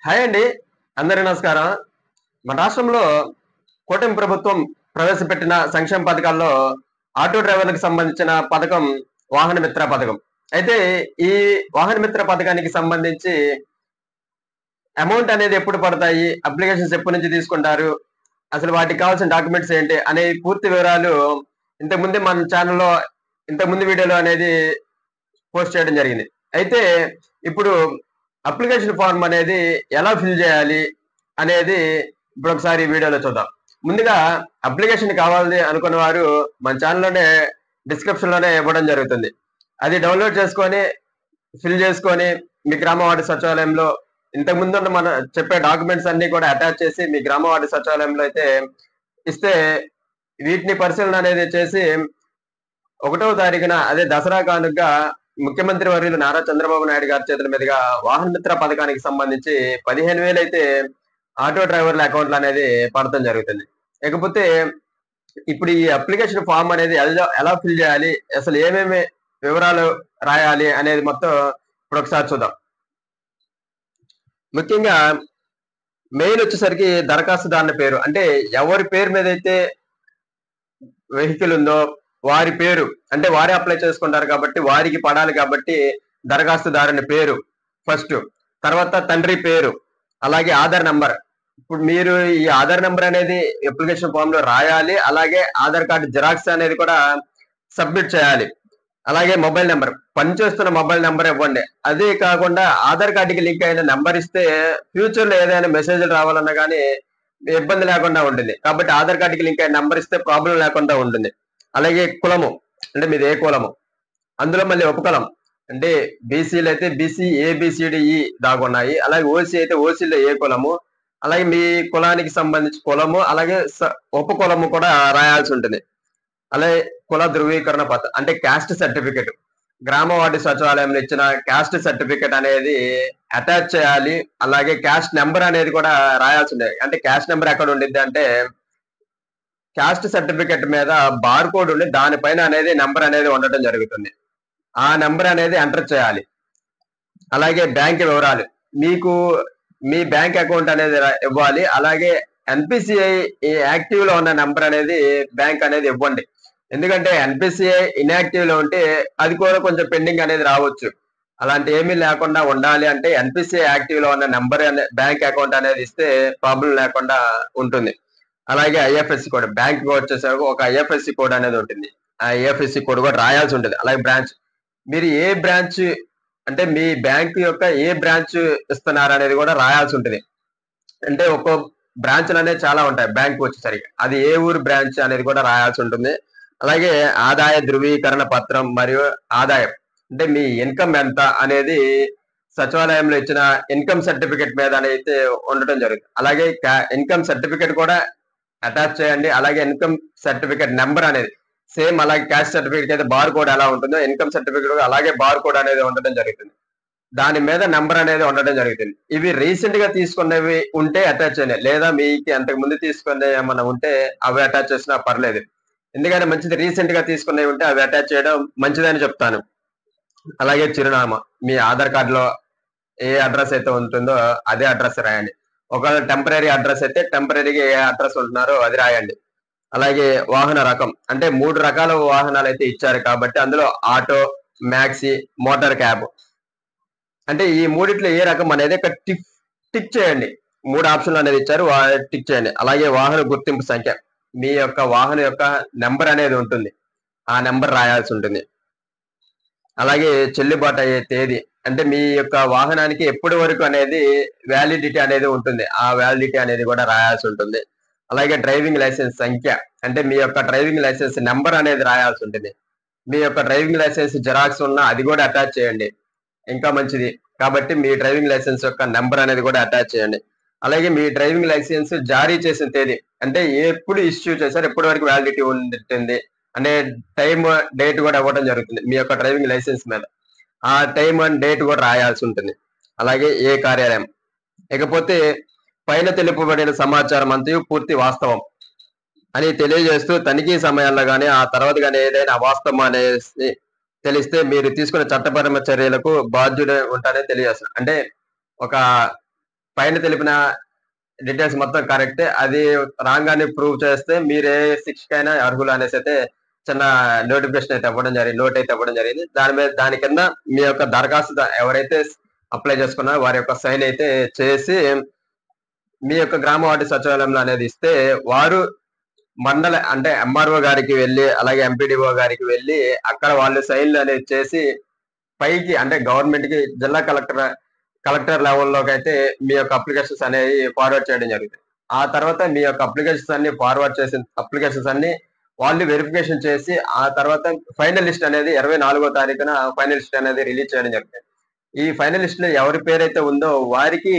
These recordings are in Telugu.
హాయ్ అండి. అందరికీ నమస్కారం. మన రాష్ట్రంలో కూటమి ప్రభుత్వం ప్రవేశపెట్టిన సంక్షేమ పథకాల్లో ఆటో డ్రైవర్లకు సంబంధించిన పథకం వాహన మిత్ర పథకం. అయితే ఈ వాహన మిత్ర పథకానికి సంబంధించి అమౌంట్ అనేది ఎప్పుడు పడతాయి? అప్లికేషన్స్ ఎప్పటి నుంచి తీసుకుంటారు? అసలు వాటికి కావాల్సిన డాక్యుమెంట్స్ ఏంటి? అనే పూర్తి వివరాలు ఇంతకుముందే మన ఛానెల్‌లో ఇంతకుముందు వీడియోలో అనేది పోస్ట్ చేయడం జరిగింది. అయితే ఇప్పుడు అప్లికేషన్ ఫార్మ్ అనేది ఎలా ఫిల్ చేయాలి అనేది ఇప్పుడు ఒకసారి ఈ వీడియోలో చూద్దాం. ముందుగా అప్లికేషన్ కావాలి అనుకున్న వారు మన ఛానల్లోనే డిస్క్రిప్షన్ లోనే ఇవ్వడం జరుగుతుంది. అది డౌన్లోడ్ చేసుకొని ఫిల్ చేసుకొని మీ గ్రామ వార్డు సచివాలయంలో ఇంతకుముందు ఉన్న మన చెప్పే డాక్యుమెంట్స్ అన్ని కూడా అటాచ్ చేసి మీ గ్రామ వార్డు సచివాలయంలో అయితే ఇస్తే వీటిని పరిశీలన అనేది చేసి 1వ తారీఖున అదే దసరా కానుకగా ముఖ్యమంత్రి వర్యులు నారా చంద్రబాబు నాయుడు గారి చేతుల మీదుగా వాహన మిత్ర పథకానికి సంబంధించి 15,000 అయితే ఆటో డ్రైవర్ల అకౌంట్లు అనేది పడటం జరుగుతుంది. ఇకపోతే ఇప్పుడు ఈ అప్లికేషన్ ఫామ్ అనేది ఎలా ఫిల్ చేయాలి, అసలు ఏమేమి వివరాలు రాయాలి అనేది మొత్తం ఇప్పుడు ఒకసారి చూద్దాం. ముఖ్యంగా మెయిన్ వచ్చేసరికి దరఖాస్తుదారుని పేరు, అంటే ఎవరి పేరు మీద అయితే వెహికల్ ఉందో వారి పేరు, అంటే వారే అప్లై చేసుకుంటారు కాబట్టి వారికి పడాలి కాబట్టి దరఖాస్తుదారుని పేరు ఫస్ట్, తర్వాత తండ్రి పేరు, అలాగే ఆధార్ నంబర్. ఇప్పుడు మీరు ఈ ఆధార్ నంబర్ అనేది అప్లికేషన్ ఫామ్ లో రాయాలి, అలాగే ఆధార్ కార్డు జిరాక్స్ అనేది కూడా సబ్మిట్ చేయాలి. అలాగే మొబైల్ నెంబర్, పనిచేస్తున్న మొబైల్ నెంబర్ ఇవ్వండి. అదే కాకుండా ఆధార్ కార్డుకి లింక్ అయిన నెంబర్ ఇస్తే ఫ్యూచర్ లో ఏదైనా మెసేజ్లు రావాలన్నా కానీ ఇబ్బంది లేకుండా ఉంటుంది. కాబట్టి ఆధార్ కార్డుకి లింక్ అయిన నెంబర్ ఇస్తే ప్రాబ్లం లేకుండా ఉంటుంది. అలాగే కులము, అంటే మీది ఏ కులము, అందులో మళ్ళీ ఉపకులం, అంటే బీసీలు అయితే బీసీ ఏబిసిడిఈ దాగున్నాయి. అలాగే ఓసీ అయితే ఓసీలో ఏ కులము, అలాగే మీ కులానికి సంబంధించి కులము, అలాగే ఉపకులము కూడా రాయాల్సి ఉంటుంది. అలాగే కుల ధృవీకరణ పత్రం, అంటే క్యాస్ట్ సర్టిఫికెట్, గ్రామ వార్డు సచివాలయంలో ఇచ్చిన క్యాస్ట్ సర్టిఫికెట్ అనేది అటాచ్ చేయాలి. అలాగే క్యాస్ట్ నెంబర్ అనేది కూడా రాయాల్సి ఉండేది. అంటే క్యాస్ట్ నెంబర్ ఎక్కడ ఉండిద్ది అంటే క్యాస్ట్ సర్టిఫికెట్ మీద బార్ కోడ్ ఉండి దానిపైన అనేది నెంబర్ అనేది ఉండటం జరుగుతుంది. ఆ నెంబర్ అనేది ఎంటర్ చేయాలి. అలాగే బ్యాంక్ వివరాలు, మీకు మీ బ్యాంక్ అకౌంట్ అనేది ఇవ్వాలి. అలాగే ఎన్పిసిఐ యాక్టివ్ లో ఉన్న నెంబర్ అనేది బ్యాంక్ అనేది ఇవ్వండి. ఎందుకంటే ఎన్పిసిఐ ఇన్యాక్టివ్ లో ఉంటే అది కూడా కొంచెం పెండింగ్ అనేది రావచ్చు. అలాంటి ఏమీ లేకుండా ఉండాలి అంటే ఎన్పిసిఐ యాక్టివ్ లో ఉన్న నెంబర్ బ్యాంక్ అకౌంట్ అనేది ఇస్తే ప్రాబ్లం లేకుండా ఉంటుంది. అలాగే ఐఎఫ్ఎస్సి కోడ్, బ్యాంక్ వచ్చేసరికి ఒక ఐఎఫ్ఎస్సి కోడ్ అనేది ఉంటుంది. ఆ ఐఎఫ్ఎస్సి కోడ్ కూడా రాయాల్సి ఉంటుంది. అలాగే బ్రాంచ్, మీరు ఏ బ్రాంచ్, అంటే మీ బ్యాంక్ యొక్క ఏ బ్రాంచ్ ఇస్తున్నారు అనేది కూడా రాయాల్సి ఉంటుంది. అంటే ఒక్కో బ్రాంచ్లు అనేది చాలా ఉంటాయి బ్యాంక్ వచ్చేసరికి, అది ఏ ఊరు బ్రాంచ్ అనేది కూడా రాయాల్సి ఉంటుంది. అలాగే ఆదాయ ధృవీకరణ పత్రం మరియు ఆదాయం, అంటే మీ ఇన్కమ్ ఎంత అనేది సచివాలయంలో ఇచ్చిన ఇన్కమ్ సర్టిఫికెట్ మీద అయితే ఉండటం జరుగుతుంది. అలాగే ఇన్కమ్ సర్టిఫికెట్ కూడా అటాచ్ చేయండి. అలాగే ఇన్కమ్ సర్టిఫికెట్ నెంబర్ అనేది సేమ్, అలాగే క్యాస్ట్ సర్టిఫికెట్ అయితే బార్ కోడ్ ఎలా ఉంటుందో ఇన్కమ్ సర్టిఫికెట్ అలాగే బార్ కోడ్ అనేది ఉండటం జరుగుతుంది. దాని మీద నెంబర్ అనేది ఉండటం జరుగుతుంది. ఇవి రీసెంట్ గా తీసుకున్నవి ఉంటే అటాచ్ చేయండి, లేదా మీకు అంతకు ముందు తీసుకునే ఏమన్నా ఉంటే అవి అటాచ్ చేసినా పర్లేదు. ఎందుకంటే మంచిది రీసెంట్ గా తీసుకునేవి ఉంటే అవి అటాచ్ చేయడం మంచిదని చెప్తాను. అలాగే చిరునామా, మీ ఆధార్ కార్డులో ఏ అడ్రస్ అయితే ఉంటుందో అదే అడ్రస్ రాయండి. ఒకవేళ టెంపరీ అడ్రస్ అయితే టెంపరీగా ఏ అడ్రస్ ఉంటున్నారో అది రాయండి. అలాగే వాహన రకం, అంటే 3 రకాల వాహనాలు అయితే ఇచ్చారు కాబట్టి అందులో ఆటో, మ్యాక్సీ, మోటార్ క్యాబ్, అంటే ఈ మూడిట్లో ఏ రకం అనేది ఇక్కడ టిక్ చేయండి. 3 ఆప్షన్లు అనేది ఇచ్చారు, టిక్ చేయండి. అలాగే వాహన గుర్తింపు సంఖ్య, మీ యొక్క వాహనం యొక్క నెంబర్ అనేది ఉంటుంది, ఆ నెంబర్ రాయాల్సి ఉంటుంది. అలాగే చెల్లుబాటు అయ్యే తేదీ, అంటే మీ యొక్క వాహనానికి ఎప్పటి వరకు అనేది వ్యాలిడిటీ అనేది ఉంటుంది, ఆ వ్యాలిడిటీ అనేది కూడా రాయాల్సి ఉంటుంది. అలాగే డ్రైవింగ్ లైసెన్స్ సంఖ్య, అంటే మీ యొక్క డ్రైవింగ్ లైసెన్స్ నెంబర్ అనేది రాయాల్సి ఉంటుంది. మీ యొక్క డ్రైవింగ్ లైసెన్స్ జిరాక్స్ ఉన్న అది కూడా అటాచ్ చేయండి, ఇంకా మంచిది. కాబట్టి మీ డ్రైవింగ్ లైసెన్స్ యొక్క నెంబర్ అనేది కూడా అటాచ్ చేయండి. అలాగే మీ డ్రైవింగ్ లైసెన్స్ జారీ చేసిన తేదీ, అంటే ఎప్పుడు ఇష్యూ చేశారు, ఎప్పటి వరకు వ్యాలిడిటీ ఉంటుంది అనే టైం డేట్ కూడా ఇవ్వడం జరుగుతుంది మీ యొక్క డ్రైవింగ్ లైసెన్స్ మీద. ఆ టైం అండ్ డేట్ కూడా రాయాల్సి ఉంటుంది. అలాగే ఏ కార్యాలయం, ఇకపోతే పైన తెలుపబడిన సమాచారం అంతయు పూర్తి వాస్తవం అని తెలియజేస్తూ తనిఖీ సమయాల్లో కానీ ఆ తర్వాత కానీ ఏదైనా అవాస్తవం అనేది తెలిస్తే మీరు తీసుకున్న చట్టపరమైన చర్యలకు బాధ్యుడే ఉంటారని తెలియజేస్తారు. అంటే ఒక పైన తెలిపిన డీటెయిల్స్ మొత్తం కరెక్టే. అది రాంగ్ అని ప్రూవ్ చేస్తే మీరు ఏ శిక్షకైనా అర్హులు అనేసి అయితే చిన్న నోటిఫికేషన్ అయితే ఇవ్వడం జరిగింది. నోట్ అయితే ఇవ్వడం జరిగింది. దాని కింద మీ యొక్క దరఖాస్తు ఎవరైతే అప్లై చేసుకున్నారో వారి యొక్క సైన్ అయితే చేసి మీ యొక్క గ్రామ వార్డు సచివాలయంలో అనేది ఇస్తే వారు మండల అంటే ఎంఆర్ఓ గారికి వెళ్ళి అలాగే ఎంపీడీఓ గారికి వెళ్ళి అక్కడ వాళ్ళు సైన్లు అనేది చేసి పైకి అంటే గవర్నమెంట్ కి జిల్లా కలెక్టర్ లెవెల్లోకి అయితే మీ యొక్క అప్లికేషన్స్ అనేవి ఫార్వర్డ్ చేయడం జరుగుతుంది. ఆ తర్వాత మీ యొక్క అప్లికేషన్స్ అన్ని ఫార్వర్డ్ చేసిన అప్లికేషన్స్ అన్ని వాళ్ళు వెరిఫికేషన్ చేసి ఆ తర్వాత ఫైనల్ లిస్ట్ అనేది 24వ తారీఖున ఫైనల్ లిస్ట్ అనేది రిలీజ్ చేయడం జరుగుతుంది. ఈ ఫైనల్ లిస్ట్ లో ఎవరి పేరైతే ఉందో వారికి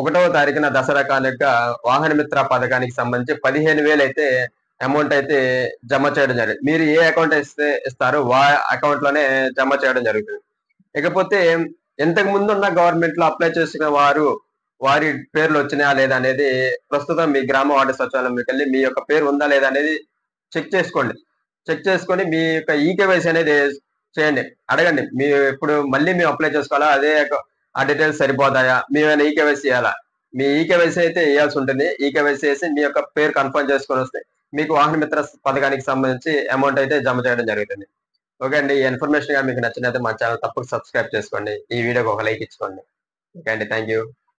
1వ తారీఖున దసరా కానుక వాహన మిత్ర పథకానికి సంబంధించి 15,000 అయితే అమౌంట్ అయితే జమ చేయడం జరుగుతుంది. మీరు ఏ అకౌంట్ ఇస్తారో అకౌంట్ లోనే జమ చేయడం జరుగుతుంది. ఇకపోతే ఇంతకు ముందు ఉన్న గవర్నమెంట్ లో అప్లై చేసుకున్న వారి పేర్లు వచ్చినాయా లేదా అనేది ప్రస్తుతం మీ గ్రామ వార్డు సచివాలయంకి వెళ్ళి మీ యొక్క పేరు ఉందా లేదా అనేది చెక్ చేసుకోండి. చెక్ చేసుకొని మీ యొక్క ఈకేవైసీ అనేది చేయండి. అడగండి మీ ఇప్పుడు మళ్ళీ మేము అప్లై చేసుకోవాలా, అదే ఆ డీటెయిల్స్ సరిపోతాయా, మేమైనా ఈకేవైసీ చేయాలా? మీ ఈకేవైసీ అయితే వేయాల్సి ఉంటుంది. ఈకేవైసీ వేసి మీ యొక్క పేరు కన్ఫర్మ్ చేసుకొని వస్తే మీకు వాహన మిత్ర పథకానికి సంబంధించి అమౌంట్ అయితే జమ చేయడం జరుగుతుంది. ఓకే అండి. ఈ ఇన్ఫర్మేషన్ మీకు నచ్చినట్లయితే మా ఛానల్ తప్పక సబ్స్క్రైబ్ చేసుకోండి. ఈ వీడియోకి ఒక లైక్ ఇచ్చుకోండి. ఓకే అండి. Thank you.